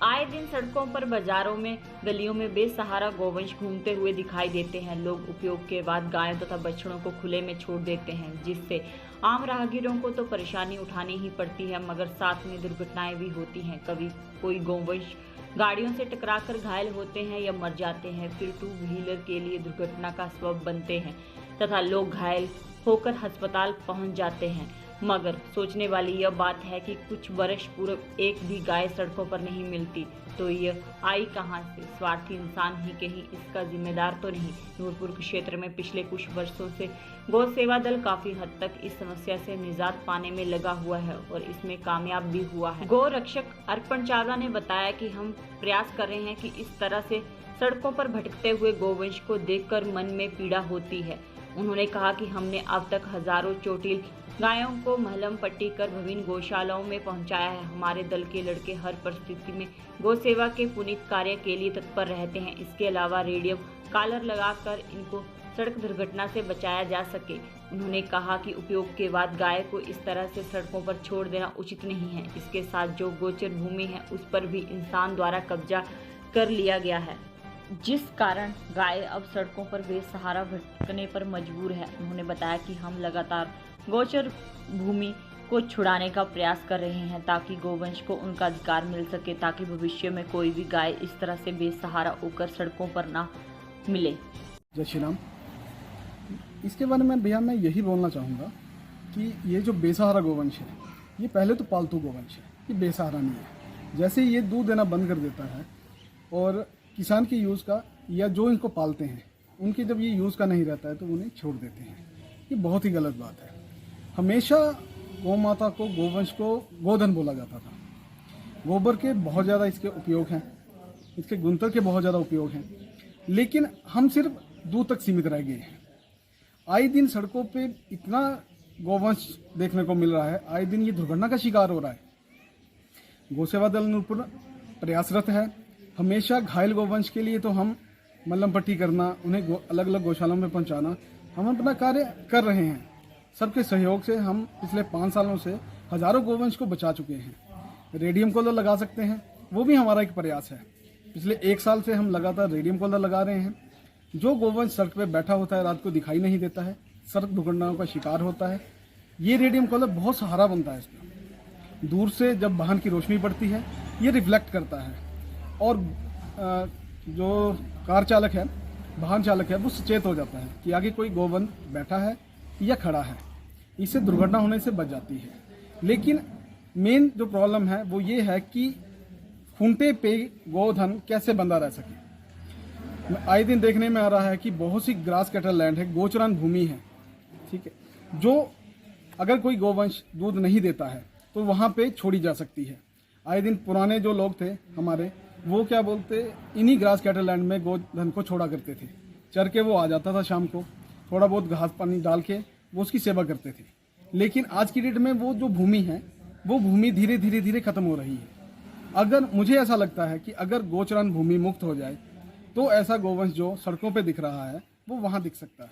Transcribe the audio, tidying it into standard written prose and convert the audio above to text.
आए दिन सड़कों पर, बाजारों में, गलियों में बेसहारा गौवंश घूमते हुए दिखाई देते हैं। लोग उपयोग के बाद गायों तथा बछड़ों को खुले में छोड़ देते हैं, जिससे आम राहगीरों को तो परेशानी उठानी ही पड़ती है, मगर साथ में दुर्घटनाएं भी होती हैं। कभी कोई गौवंश गाड़ियों से टकराकर घायल होते हैं या मर जाते हैं, फिर टू व्हीलर के लिए दुर्घटना का सबब बनते हैं तथा लोग घायल होकर अस्पताल पहुंच जाते हैं। मगर सोचने वाली यह बात है कि कुछ वर्ष पूर्व एक भी गाय सड़कों पर नहीं मिलती, तो यह आई कहां से? स्वार्थी इंसान ही कहीं इसका जिम्मेदार तो नहीं? नूरपुर क्षेत्र में पिछले कुछ वर्षों से गौ सेवा दल काफी हद तक इस समस्या से निजात पाने में लगा हुआ है और इसमें कामयाब भी हुआ है। गौ रक्षक अर्पण चावला ने बताया कि हम प्रयास कर रहे हैं कि इस तरह से सड़कों पर भटकते हुए गौवंश को देखकर मन में पीड़ा होती है। उन्होंने कहा कि हमने अब तक हजारों चोटिल गायों को मलहम पट्टी कर विभिन्न गौशालाओं में पहुंचाया है। हमारे दल के लड़के हर परिस्थिति में गौ सेवा के पुनीत कार्य के लिए तत्पर रहते हैं। इसके अलावा रेडियम कॉलर लगाकर इनको सड़क दुर्घटना से बचाया जा सके। उन्होंने कहा कि उपयोग के बाद गाय को इस तरह से सड़कों पर छोड़ देना उचित नहीं है। इसके साथ जो गोचर भूमि है उस पर भी इंसान द्वारा कब्जा कर लिया गया है, जिस कारण गाय अब सड़कों पर बेसहारा भटकने पर मजबूर है। उन्होंने बताया कि हम लगातार गोचर भूमि को छुड़ाने का प्रयास कर रहे हैं ताकि गोवंश को उनका अधिकार मिल सके, ताकि भविष्य में कोई भी गाय इस तरह से बेसहारा होकर सड़कों पर ना मिले। जय श्री राम। इसके बारे में भैया मैं यही बोलना चाहूँगा कि ये जो बेसहारा गोवंश है, ये पहले तो पालतू गोवंश है, ये बेसहारा नहीं है। जैसे ये दूध देना बंद कर देता है और किसान के यूज़ का या जो इनको पालते हैं उनके जब ये यूज़ का नहीं रहता है तो उन्हें छोड़ देते हैं, ये बहुत ही गलत बात है। हमेशा गौ माता को, गोवंश को गोधन बोला जाता था। गोबर के बहुत ज़्यादा इसके उपयोग हैं, इसके गुंतर के बहुत ज़्यादा उपयोग हैं, लेकिन हम सिर्फ दूध तक सीमित रह गए हैं। आए दिन सड़कों पे इतना गोवंश देखने को मिल रहा है, आए दिन ये दुर्घटना का शिकार हो रहा है। गौ सेवा दल नूरपुर प्रयासरत है। हमेशा घायल गोवंश के लिए तो हम मलहम पट्टी करना, उन्हें अलग अलग गौशालाओं में पहुंचाना, हम अपना कार्य कर रहे हैं। सबके सहयोग से हम पिछले 5 सालों से हजारों गोवंश को बचा चुके हैं। रेडियम कॉलर लगा सकते हैं, वो भी हमारा एक प्रयास है। पिछले 1 साल से हम लगातार रेडियम कॉलर लगा रहे हैं। जो गोवंश सड़क पे बैठा होता है, रात को दिखाई नहीं देता है, सड़क दुर्घटनाओं का शिकार होता है, ये रेडियम कॉलर बहुत सहारा बनता है इसका। दूर से जब वाहन की रोशनी पड़ती है, ये रिफ्लेक्ट करता है और जो कार चालक है, वाहन चालक है, वो सचेत हो जाता है कि आगे कोई गोवंश बैठा है या खड़ा है। इससे दुर्घटना होने से बच जाती है। लेकिन मेन जो प्रॉब्लम है वो ये है कि खूंटे पे गोधन कैसे बंधा रह सके। आए दिन देखने में आ रहा है कि बहुत सी ग्रास कैटल लैंड है, गोचरान भूमि है, ठीक है, जो अगर कोई गोवंश दूध नहीं देता है तो वहाँ पे छोड़ी जा सकती है। आए दिन पुराने जो लोग थे हमारे, वो क्या बोलते, इन्हीं ग्रास कैटल लैंड में गोधन को छोड़ा करते थे। चर के वो आ जाता था शाम को, थोड़ा बहुत घास पानी डाल के वो उसकी सेवा करते थे। लेकिन आज की डेट में वो जो भूमि है, वो भूमि धीरे धीरे खत्म हो रही है। अगर मुझे ऐसा लगता है कि अगर गोचरान भूमि मुक्त हो जाए तो ऐसा गोवंश जो सड़कों पे दिख रहा है वो वहाँ दिख सकता है।